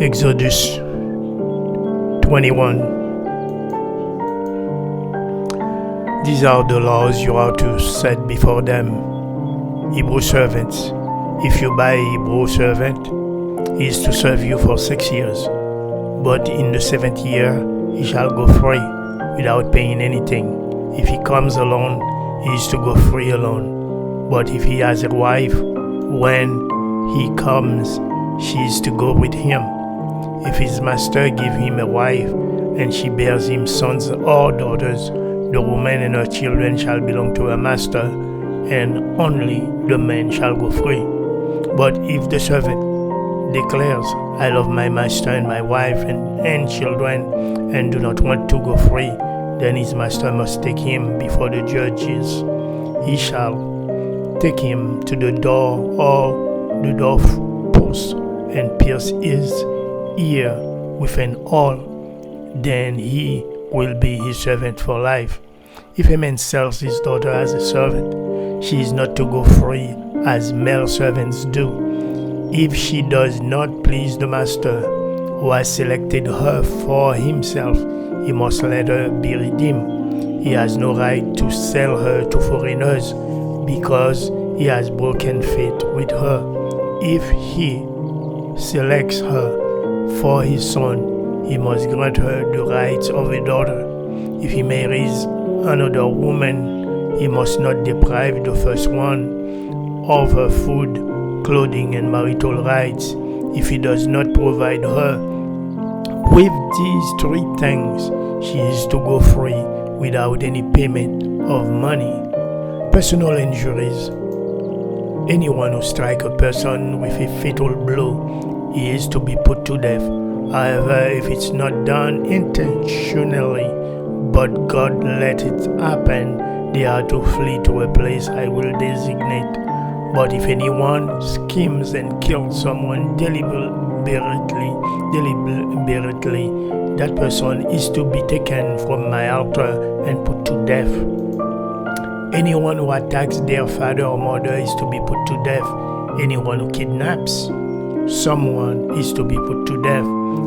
Exodus 21. These are the laws you are to set before them. Hebrew servants. If you buy a Hebrew servant, he is to serve you for 6 years. But in the 7th year, he shall go free without paying anything. If he comes alone, he is to go free alone. But if he has a wife, when he comes, she is to go with him. If his master give him a wife, and she bears him sons or daughters, the woman and her children shall belong to her master, and only the man shall go free. But if the servant declares, I love my master and my wife and children, and do not want to go free, then his master must take him before the judges. He shall take him to the door or the doorpost and pierce his ear with an awl. Then he will be his servant for life. If a man sells his daughter as a servant, she is not to go free as male servants do. If she does not please the master who has selected her for himself, he must let her be redeemed. He has no right to sell her to foreigners because he has broken faith with her. If he selects her for his son, he must grant her the rights of a daughter. If he marries another woman, he must not deprive the first one of her food, clothing, and marital rights. If he does not provide her with these 3 things, she is to go free without any payment of money. Personal injuries. Anyone who strikes a person with a fatal blow, he is to be put to death. However, if it's not done intentionally, but God let it happen, they are to flee to a place I will designate. But if anyone schemes and kills someone deliberately, that person is to be taken from my altar and put to death. Anyone who attacks their father or mother is to be put to death. Anyone who kidnaps someone is to be put to death,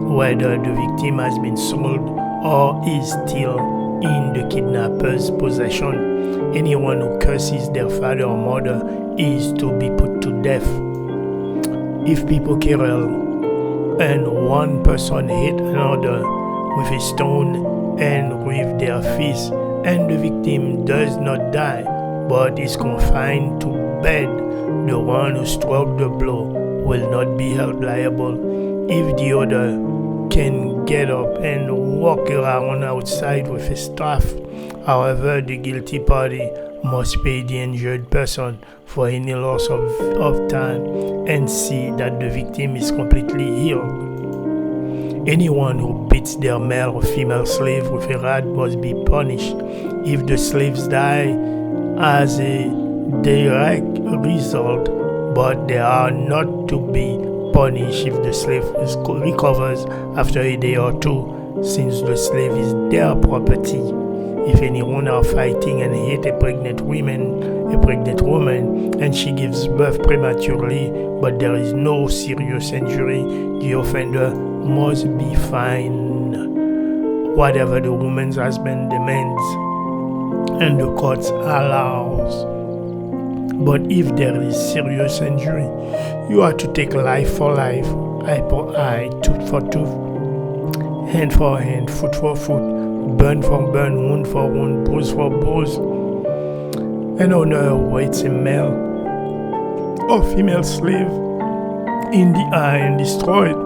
whether the victim has been sold or is still in the kidnapper's possession. Anyone who curses their father or mother is to be put to death. If people quarrel and one person hit another with a stone and with their fist, and the victim does not die but is confined to bed, the one who struck the blow will not be held liable. If the other can get up and walk around outside with a staff, however, the guilty party must pay the injured person for any loss of time and see that the victim is completely healed. Anyone who beats their male or female slave with a rod must be punished. If the slaves die as a direct result, but they are not to be punished if the slave recovers after a day or 2, since the slave is their property. If anyone are fighting and hit a pregnant woman, and she gives birth prematurely, but there is no serious injury, the offender must be fined whatever the woman's husband demands and the court allows. But if there is serious injury, you are to take life for life, eye for eye, tooth for tooth, hand for hand, foot for foot, burn for burn, wound for wound, bruise for bruise. An owner who hits a male or female slave in the eye and destroy it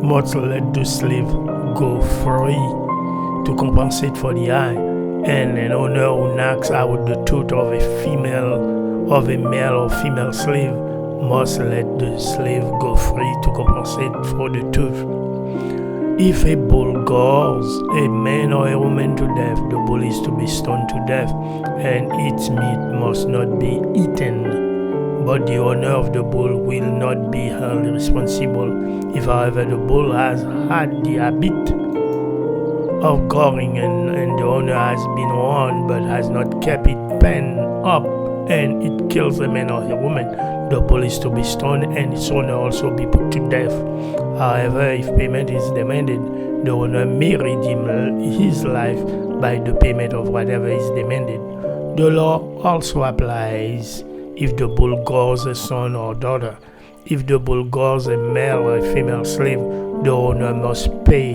must let the slave go free to compensate for the eye. And an owner who knocks out the tooth of a male or female slave must let the slave go free to compensate for the tooth. If a bull gores a man or a woman to death, the bull is to be stoned to death, and its meat must not be eaten. But the owner of the bull will not be held responsible. If, however, the bull has had the habit of goring and the owner has been warned but has not kept it penned up, and it kills a man or a woman, the bull is to be stoned and its owner also be put to death. However, if payment is demanded, the owner may redeem his life by the payment of whatever is demanded. The law also applies if the bull gores a son or daughter. If the bull gores a male or a female slave, the owner must pay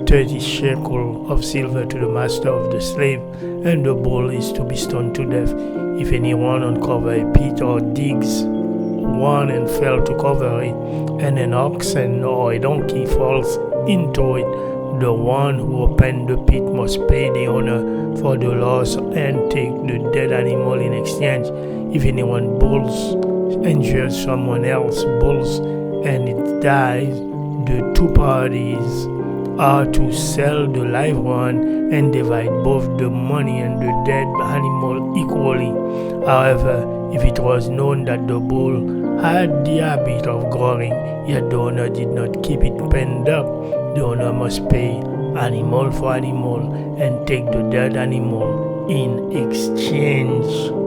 30 shekels of silver to the master of the slave, and the bull is to be stoned to death. If anyone uncover a pit or digs one and fail to cover it, and an oxen or a donkey falls into it, the one who opened the pit must pay the owner for the loss and take the dead animal in exchange. If anyone injures someone else's bulls and it dies, the two parties are to sell the live one and divide both the money and the dead animal equally. However, if it was known that the bull had the habit of goring, yet the owner did not keep it penned up, the owner must pay animal for animal and take the dead animal in exchange.